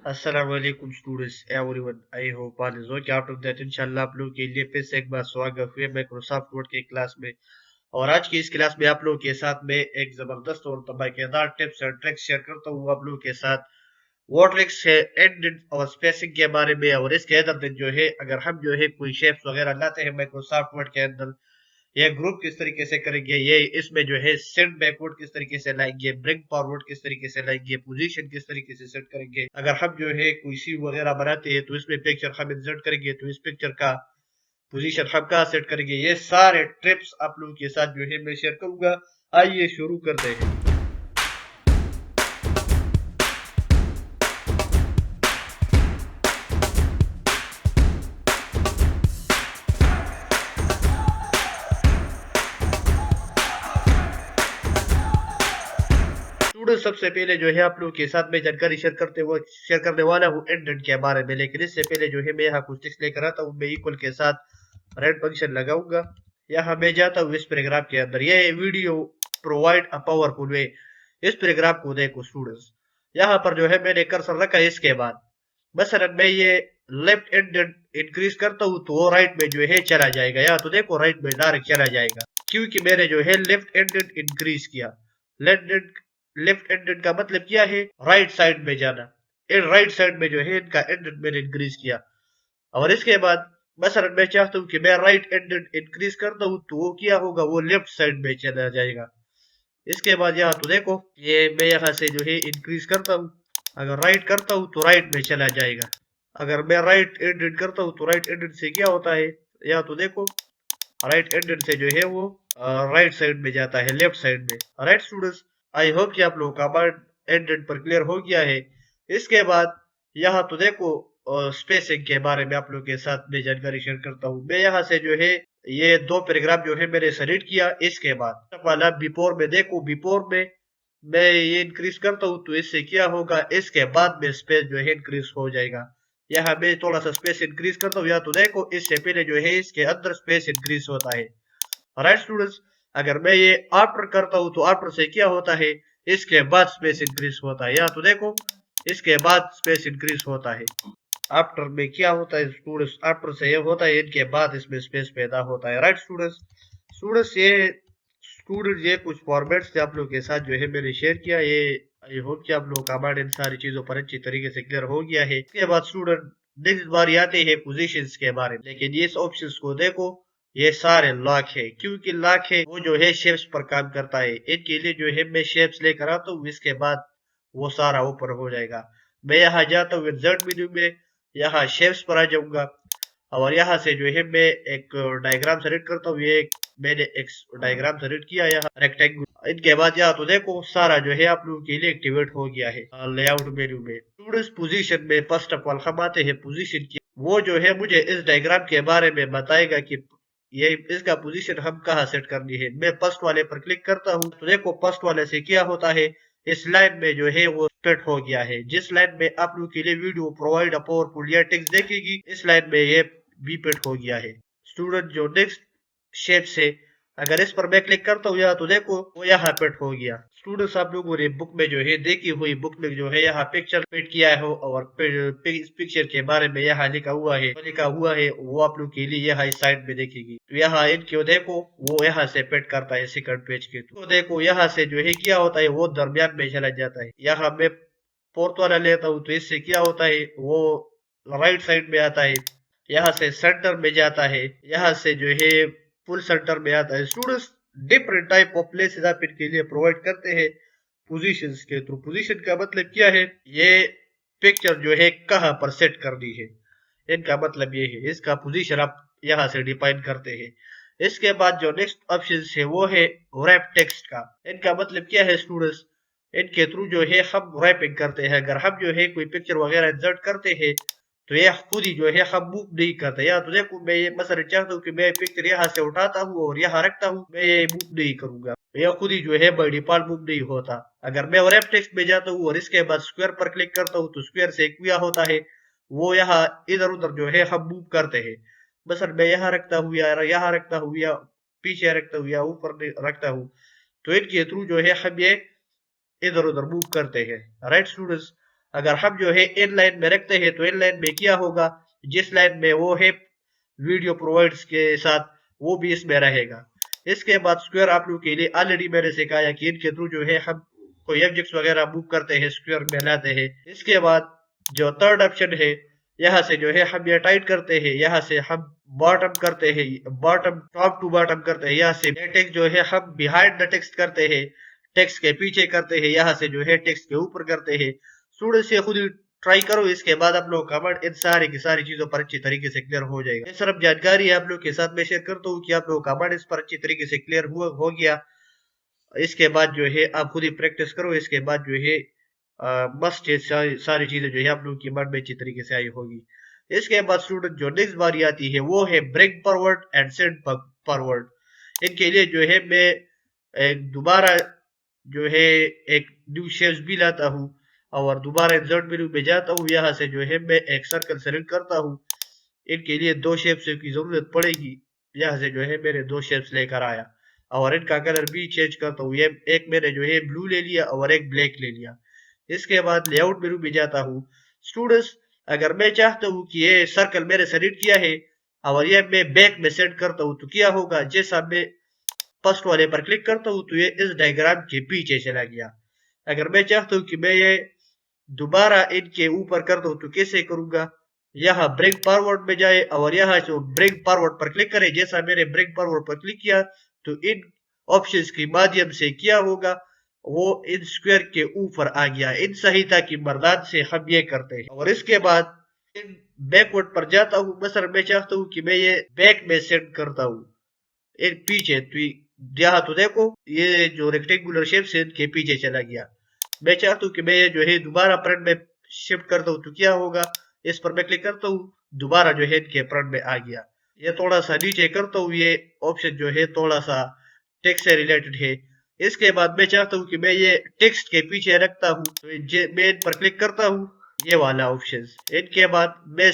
अस्सलाम वालेकुम students everyone. I hope all is okay after that. इंशाल्लाह आप लोगों के लिए फिर से एक बार स्वागत हुए माइक्रोसॉफ्ट वर्ड की क्लास में। और आज की इस क्लास में आप लोगों के साथ में एक जबरदस्त और धमाकेदार टिप्स और ट्रिक्स शेयर करता हूँ आप लोगों के साथ। वो ट्रिक्स है एंड और स्पेसिंग के बारे में। और इसके अंदर जो है अगर हम जो है कोई शेप्स वगैरह लाते हैं माइक्रोसॉफ्ट वर्ड के अंदर, ये ग्रुप किस तरीके से करेंगे, ये इसमें जो है सेंड बैकवर्ड किस तरीके से लाएंगे, ब्रिंग फॉरवर्ड किस तरीके से लाएंगे, पोजीशन किस तरीके से सेट करेंगे। अगर हम जो है कोई सी वगैरह बनाते हैं तो इसमें पिक्चर हम इंसर्ट करेंगे तो इस पिक्चर का पोजीशन हम कहाँ सेट करेंगे, ये सारे टिप्स आप लोगों के साथ जो है मैं शेयर करूंगा। आइए शुरू करते हैं। स्टूडेंट सबसे पहले जो है आप लोगों के साथ में जानकारी शेयर करने वाला हूँ एंड के बारे में। लेकिन इससे पहले जो है मैं यहाँ कुछ टेक्स्ट लेकर आता हूँ। मैं इक्वल के साथ रेड फंक्शन लगाऊंगा। यहाँ मैं जाता हूँ इस पैराग्राफ के अंदर। ये वीडियो प्रोवाइड अ पावरफुल वे। इस पैराग्राफ को देखो स्टूडेंट्स, यहाँ पर जो है मैंने कर्सर रखा है। इसके बाद मसलन मैं ये लेफ्ट एंडेड इंक्रीज करता हूँ तो वो राइट में जो है चला जाएगा। यहाँ तो देखो राइट में डायरेक्ट चला जाएगा क्योंकि मैंने जो है लेफ्ट एंडेड इंक्रीज किया। लेफ्ट एंडेड का मतलब क्या है, राइट साइड में जाना। राइट साइड में जो है इनका एंडेड मैंने इंक्रीज किया। और इसके बाद मसलन मैं चाहता हूँ कि मैं राइट एंडेड इंक्रीज करता हूँ तो वो क्या होगा, वो लेफ्ट साइड में चला जाएगा। इसके बाद यहाँ तो देखो ये मैं यहाँ से जो है इंक्रीज करता हूँ। अगर राइट करता हूँ तो राइट में चला जाएगा। अगर मैं राइट एंडेड करता हूँ तो राइट एंडेड से क्या होता है, यहाँ तो देखो राइट एंडेड से जो है वो राइट साइड में जाता है, लेफ्ट साइड में। राइट स्टूडेंट्स, आई होप कि आप लोगों का माइंड एंडेड पर क्लियर हो गया है। इसके बाद यहाँ तो देखो स्पेसिंग के बारे में आप लोगों के साथ में जानकारी शेयर करता हूँ। मैं यहाँ से जो है ये दो पैराग्राफ जो है मैंने सेलेक्ट किया। इसके बाद वाला बिफोर में देखो, बिफोर में मैं ये इंक्रीज करता हूँ तो इससे क्या होगा, इसके बाद में स्पेस जो है इंक्रीज हो जाएगा। यहाँ मैं थोड़ा सा स्पेस इंक्रीज करता हूँ। या तो देखो इससे पहले जो है इसके अंदर स्पेस इंक्रीज होता है। राइट स्टूडेंट्स, अगर मैं ये आफ्टर करता हूँ तो आफ्टर से क्या होता है, इसके बाद स्पेस इंक्रीज होता है। या तो देखो इसके बाद स्पेस इंक्रीज होता है। आफ्टर में क्या होता है स्टूडेंट्स, आफ्टर से ये होता है, इनके बाद इसमें स्पेस पैदा होता है। राइट स्टूडेंट्स, ये कुछ फॉर्मेट्स थे आप लोगों के साथ जो है मैंने शेयर किया। ये आई होप कि आप लोगों का माइंड इन सारी चीजों पर अच्छी तरीके से क्लियर हो गया है। इसके बाद स्टूडेंट नेक्स्ट बार आते हैं पोजीशंस के बारे में। लेकिन ये ऑप्शंस को देखो, ये सारे लॉक है। क्योंकि लॉक है वो जो है शेप्स पर काम करता है। इनके लिए जो है मैं शेप्स लेकर आता हूँ, इसके बाद वो सारा ऊपर हो जाएगा। मैं यहाँ जाता हूँ इंसर्ट मेन्यू में, यहाँ शेप्स पर आ जाऊंगा और यहाँ से जो है मैं एक डायग्राम सेलेक्ट करता हूँ। ये मैंने एक डायग्राम सेलेक्ट किया यहाँ रेक्टेंगल। इनके बाद यहाँ तो देखो सारा जो है आप लोगों के लिए एक्टिवेट हो गया है लेआउट मेन्यू में। स्टूडेंट्स पोजीशन में फर्स्ट ऑफ ऑल हम आते हैं पोजीशन की। वो जो है मुझे इस डायग्राम के बारे में बताएगा कि ये इसका पोजीशन हम कहाँ सेट करनी है। मैं फर्स्ट वाले पर क्लिक करता हूँ तो देखो फर्स्ट वाले से क्या होता है, इस लाइन में जो है वो स्प्लिट हो गया है। जिस लाइन में आप लोगों के लिए वीडियो प्रोवाइड अ पावरफुल या टेक्स्ट देखेगी, इस लाइन में ये बी पेट हो गया है। स्टूडेंट जो नेक्स्ट शेप से अगर इस पर मैं क्लिक करता हूँ यहाँ तो देखो वो यहाँ पेट हो गया। स्टूडेंट्स आप लोगों ने बुक में जो है देखी हुई, बुक में जो है यहाँ पिक्चर पेट किया है और पिक्चर के बारे में यहाँ लिखा हुआ है वो आप लोग के लिए यहाँ इस साइड में देखेगी। तो यहाँ इनको देखो वो यहाँ से पेट करता है सेकंड पेज के। तो देखो यहाँ से जो है क्या होता है, वो दरमियान में चला जाता है। यहाँ मैं फोर्थ वाला लेता हूँ तो इससे क्या होता है, वो राइट साइड में आता है। यहाँ से सेंटर में जाता है, यहाँ से जो है फुल सेंटर में आता है। Students different type of places आप इनके लिए प्रोवाइड करते हैं पोजीशंस के थ्रू। पोजीशन का मतलब क्या है, ये पिक्चर जो है कहाँ पर सेट करनी है, इनका मतलब ये है। इसका पोजीशन आप यहाँ से डिफाइन करते हैं। इसके बाद जो नेक्स्ट ऑप्शन है वो है रैप टेक्स्ट का। इनका मतलब क्या है स्टूडेंट्स, इनके थ्रू जो है हम रैपिंग करते हैं। अगर हम जो है कोई पिक्चर वगैरह इंसर्ट करते हैं तो ये खुद ही जो है हम मूव नहीं करते। या तो देखो मैं ये मसलन चाहता हूँ कि मैं पिक्चर यहाँ से उठाता हूँ और यहाँ रखता हूँ, मैं ये मूव नहीं करूंगा, यह खुद ही जो है बाय डिफॉल्ट मूव नहीं होता। अगर मैं रैप टेक्स्ट में जाता हूँ और इसके बाद स्क्वायर पर क्लिक करता हूँ तो स्क्वायर से क्या होता है, वो यहाँ इधर उधर जो है हम मूव करते हैं। मसलन मैं यहाँ रखता हूँ या यहाँ रखता हूँ या पीछे रखता हूँ या ऊपर रखता हूँ, तो इनके थ्रू जो है हम ये इधर उधर मूव करते हैं। राइट स्टूडेंट्स, अगर हम जो है इन लाइन में रखते हैं तो इन लाइन में क्या होगा, जिस लाइन में वो है वीडियो प्रोवाइड्स के साथ, वो भी इसमें रहेगा। इसके बाद स्क्वायर आप लोग के लिए ऑलरेडी मैंने सिखाया कि इनके थ्रू जो है हम कोई ऑब्जेक्ट्स वगैरह मूव करते हैं, स्क्वायर में लाते हैं। इसके बाद जो थर्ड ऑप्शन है, यहाँ से जो है हम ये टाइट करते हैं, यहाँ से हम बॉटम करते हैं, बॉटम टॉप टू बॉटम करते हैं। यहाँ से टेक्स्ट जो है हम बिहाइंड द टेक्स्ट करते हैं, टेक्स्ट के पीछे करते हैं, यहाँ से जो है टेक्स्ट के ऊपर करते हैं। स्टूडेंट से खुद ही ट्राई करो, इसके बाद आप लोग कमेंट इन सारी की सारी चीजों पर अच्छी तरीके से क्लियर हो जाएगा। ये सिर्फ जानकारी है आप लोग के साथ मैं शेयर करता हूँ कि आप लोग कमेंट इस पर अच्छी तरीके से क्लियर हो गया। इसके बाद जो है आप खुद ही प्रैक्टिस करो, इसके बाद जो है मस्ट सारी चीजें जो है आप लोग की मन में अच्छी तरीके से आई होगी। इसके बाद स्टूडेंट जो नेक्स्ट बारी आती है वो है bring forward and send forward. इनके लिए जो है मैं दोबारा जो है एक न्यू शेप्स भी लाता हूँ और दोबारा इंसर्ट मेन्यू में जाता हूँ। यहाँ से जो है मैं एक सर्कल सेलेक्ट करता हूँ। इनके लिए दो शेप्स की जरूरत पड़ेगी। यहाँ से जो है मैंने दो शेप्स लेकर आया और इनका कलर भी चेंज करता हूँ। ये एक मैंने जो है ब्लू ले लिया और एक ब्लैक ले लिया। इसके बाद लेआउट मेनू में जाता हूँ। स्टूडेंट्स अगर मैं चाहता हूँ कि ये सर्कल मैंने सेलेक्ट किया है और ये मैं बैक में सेट करता हूँ तो क्या होगा, जैसा मैं फर्स्ट वाले पर क्लिक करता हूँ तो ये इस डायग्राम के पीछे चला गया। अगर मैं चाहता हूँ कि मैं ये दोबारा इनके ऊपर कर दूं तो कैसे करूंगा, यहाँ ब्रिंग फॉरवर्ड में जाए और यहाँ जो ब्रिंग फॉरवर्ड पर क्लिक करें। जैसा मैंने ब्रिंग फॉरवर्ड पर क्लिक किया तो इन ऑप्शंस के माध्यम से क्या होगा, वो इन स्क्वायर के ऊपर आ गया। इन संहिता की मदद से हम ये करते हैं। और इसके बाद इन बैकवर्ड पर जाता हूँ। मसलन मैं चाहता हूँ कि मैं ये बैक में सेट करता हूँ इन पीछे, तो यहाँ तो देखो ये जो रेक्टेंगुलर शेप से इनके पीछे चला गया। मैं चाहता हूँ कि मैं जो है दोबारा फ्रंट में शिफ्ट करता हूँ तो क्या होगा, इस पर मैं क्लिक करता हूँ, दोबारा जो है इनके फ्रंट में आ गया। ये थोड़ा सा नीचे करता हूँ, ये ऑप्शन जो है थोड़ा सा टेक्स्ट से रिलेटेड है। इसके बाद मैं चाहता हूँ कि मैं ये टेक्स्ट के पीछे रखता हूँ तो मैं इन पर क्लिक करता हूँ, ये वाला ऑप्शन। इनके बाद मैं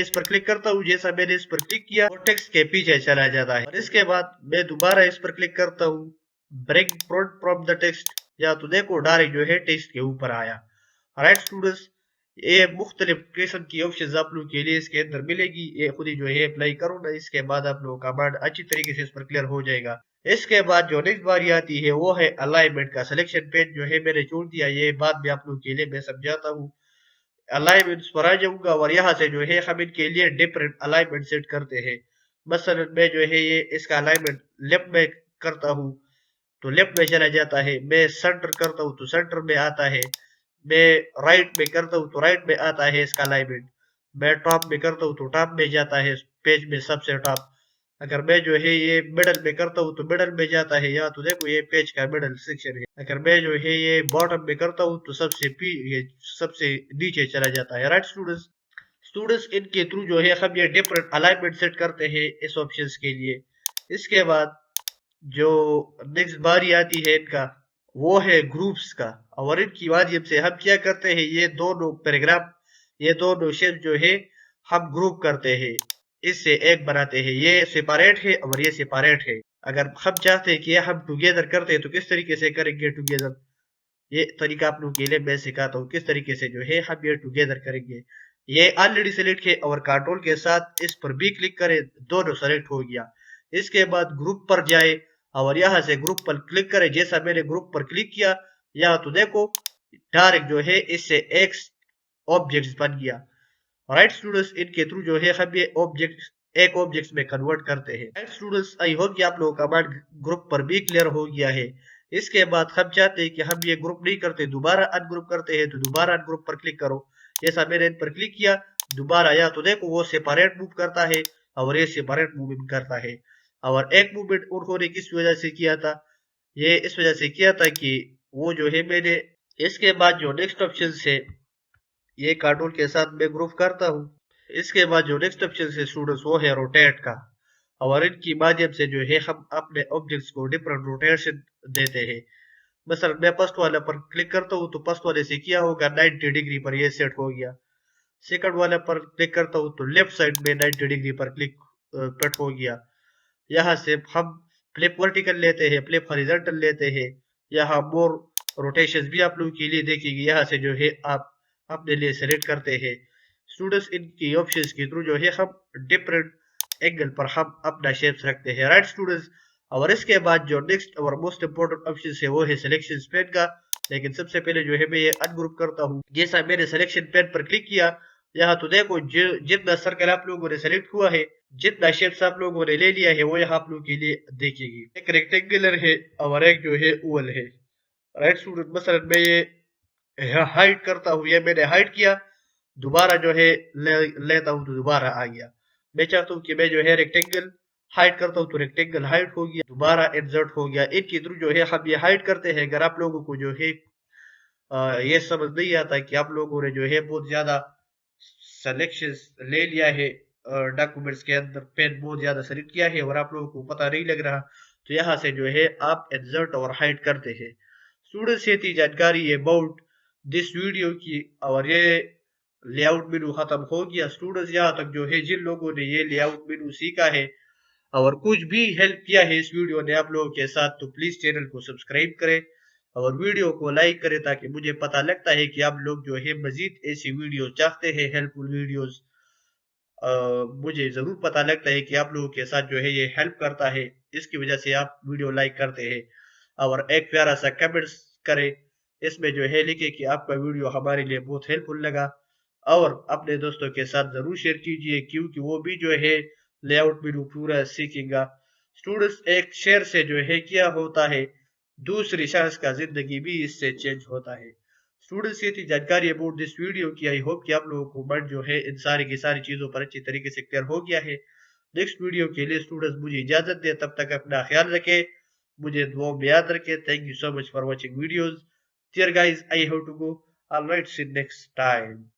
इस पर क्लिक करता हूँ। जैसा मैंने इस पर क्लिक किया वो टेक्स्ट के पीछे चला जाता है। और इसके बाद मैं दोबारा इस पर क्लिक करता हूँ, ब्रेक फ्रॉम द टेक्स्ट, या तो देखो डायरेक्ट जो है टेक्स्ट के ऊपर आया। राइट स्टूडेंट्स, ये मुख्तलिफ किस्म की ऑप्शन आप लोग के लिए इसके अंदर मिलेगी। ये खुद ही जो है अप्लाई करो ना, इसके बाद आप लोगों का माइंड अच्छी तरीके से इस पर क्लियर हो जाएगा। इसके बाद जो नेक्स्ट बारी आती है वो है अलाइनमेंट का। सिलेक्शन पेज जो है मैंने छोड़ दिया, ये बात भी आप लोग के लिए मैं समझाता हूँ। अलाइनमेंट्स पर आ जाऊंगा और यहाँ से जो है हम इनके लिए डिफरेंट अलाइनमेंट सेट करते हैं। मसलन मैं जो है ये इसका अलाइनमेंट लेफ्ट में करता हूँ तो लेफ्ट में चला जाता है, मैं सेंटर करता हूँ तो सेंटर में आता है, मैं राइट में करता हूँ तो राइट में आता है इसका अलाइनमेंट, मैं टॉप में करता हूँ तो टॉप में जाता है पेज में सबसे टॉप। अगर मैं जो है ये मिडल में करता हूँ तो मिडल में जाता है, या तो देखो ये पेज का मिडल सेक्शन है। अगर मैं जो है ये बॉटम में करता हूँ तो ये सबसे नीचे चला जाता है। राइट स्टूडेंट्स, इनके थ्रू जो है हम ये डिफरेंट अलाइनमेंट सेट करते हैं इस ऑप्शंस के लिए। इसके बाद जो नेक्स्ट बारी आती है इनका वो है ग्रुप्स का। और इनकी माध्यम से हम क्या करते हैं, ये दोनों पैराग्राफ, ये दोनों शेप जो है हम ग्रुप करते हैं, इससे एक बनाते हैं। ये सेपरेट है और ये सेपरेट है। अगर हम चाहते हैं कि हम टुगेदर करते हैं तो किस तरीके से करेंगे टुगेदर, ये तरीका आप लोगों के लिए मैं सिखाता हूँ किस तरीके से जो है हम ये टुगेदर करेंगे। ये ऑलरेडी सेलेक्ट है और कंट्रोल के साथ इस पर भी क्लिक करें, दोनों सेलेक्ट हो गया। इसके बाद ग्रुप पर जाए और यहाँ से ग्रुप पर क्लिक करें। जैसा मैंने ग्रुप पर क्लिक किया, यहाँ तो देखो डायरेक्ट जो है इससे एक्स ऑब्जेक्ट बन गया। राइट स्टूडेंट्स, इनके थ्रू जो है हम ये ऑब्जेक्ट एक ऑब्जेक्ट में कन्वर्ट करते हैं। राइट स्टूडेंट्स, आई होप कि आप लोगों का माइंड ग्रुप पर भी क्लियर हो गया है। इसके बाद हम चाहते हैं कि हम ये ग्रुप नहीं करते, दोबारा अनग्रुप करते हैं तो दोबारा अनग्रुप पर क्लिक करो। जैसा मैंने इन पर क्लिक किया, दोबारा आया तो देखो वो सेपरेट मूव करता है और ये सेपरेट मूवमेंट करता है। और एक मूवमेंट उन्होंने किस वजह से किया था, ये इस वजह से किया था कि वो जो है मैंने इसके बाद जो नेक्स्ट ऑप्शन है ये कार्टून के साथ मैं ग्रुप करता हूँ। इसके बाद जो नेक्स्ट ऑप्शन है स्टूडेंट्स वो है रोटेट का। और इनकी माध्यम से जो है हम अपने ऑब्जेक्ट्स को डिफरेंट रोटेशन देते हैं। मसलन मैं फर्स्ट वाले पर क्लिक करता हूँ तो फर्स्ट वाले से क्या होगा, 90 डिग्री पर ये सेट हो गया। सेकंड वाले पर क्लिक करता हूँ तो लेफ्ट साइड में 90 डिग्री पर क्लिक कट हो गया। यहाँ से हम फ्लिप वर्टिकल लेते हैं, फ्लिप हॉरिजॉन्टल लेते हैं। यहाँ मोर रोटेशन भी आप लोगों के लिए देखेंगे। यहाँ से जो है आप अपने लिए सेलेक्ट करते हैं। स्टूडेंट्स इनकी ऑप्शंस के थ्रू जो है हम डिफरेंट एंगल पर हम अपना शेप्स रखते हैं, राइट स्टूडेंट्स। और इसके बाद जो नेक्स्ट और मोस्ट इंपोर्टेंट ऑप्शन है वो है सिलेक्शन पेन का। लेकिन सबसे पहले जो है मैं ये अनग्रुप करता हूँ। जैसा मैंने सिलेक्शन पेन पर क्लिक किया, यहाँ तो देखो जितना सर्कल आप लोगों ने सेलेक्ट हुआ है, जितना शेप्स आप लोगों ने ले लिया है, वो यहाँ आप लोगों के लिए देखेगी। एक रेक्टेंगुलर है और एक जो है ओवल है, राइट स्टूडेंट। मसलन मैं ये हाइड करता हूँ, ये मैंने हाइड किया, दोबारा जो है लेता हूँ तो दोबारा आ गया। मैं चाहता हूँ कि मैं जो है रेक्टेंगल हाइड करता हूँ तो रेक्टेंगल हाइड हो गया, दोबारा इंसर्ट हो गया। इनके थ्रू जो है हम ये हाइड करते हैं। अगर आप लोगों को जो है ये समझ नहीं आता कि आप लोगों ने जो है बहुत ज्यादा सिलेक्शन ले लिया है, डॉक्यूमेंट्स के अंदर पेन बहुत ज्यादा सेलेक्ट किया है और आप लोगों को पता नहीं लग रहा, तो यहाँ से जो है आप इंसर्ट और हाइड करते हैं। स्टूडेंट्स ये थी जानकारी अबाउट दिस वीडियो की, और ये लेआउट मेनू खत्म हो गया। स्टूडेंट्स यहाँ तक जो है जिन लोगों ने ये लेआउट मेनू सीखा है और कुछ भी हेल्प किया है इस वीडियो ने आप लोगों के साथ, तो प्लीज चैनल को सब्सक्राइब करें और वीडियो को लाइक करें, ताकि मुझे पता लगता है कि आप लोग जो है मजीद ऐसी वीडियो चाहते हैं, हेल्पफुल वीडियोस। मुझे जरूर पता लगता है कि आप लोगों के साथ जो है ये हेल्प करता है, इसकी वजह से आप वीडियो लाइक करते हैं। और एक प्यारा सा कमेंट्स करें, इसमें जो है लिखे कि आपका वीडियो हमारे लिए बहुत हेल्पफुल लगा, और अपने दोस्तों के साथ जरूर शेयर कीजिए, क्योंकि वो भी जो है लेआउट मेनू पूरा सीखेगा। स्टूडेंट्स एक शेयर से जो है क्या होता है, दूसरी शख्स का जिंदगी भी इससे चेंज होता है। स्टूडेंट्स ये थी जानकारी अबाउट दिस वीडियो की। आई होप कि आप लोगों को मन जो है इन सारी की सारी चीजों पर अच्छी तरीके से क्लियर हो गया है। नेक्स्ट वीडियो के लिए स्टूडेंट्स मुझे इजाजत दे, तब तक अपना ख्याल रखें, मुझे दुआ में याद रखें। Thank you so much for watching videos. Dear guys, I have to go. I'll write see you next time.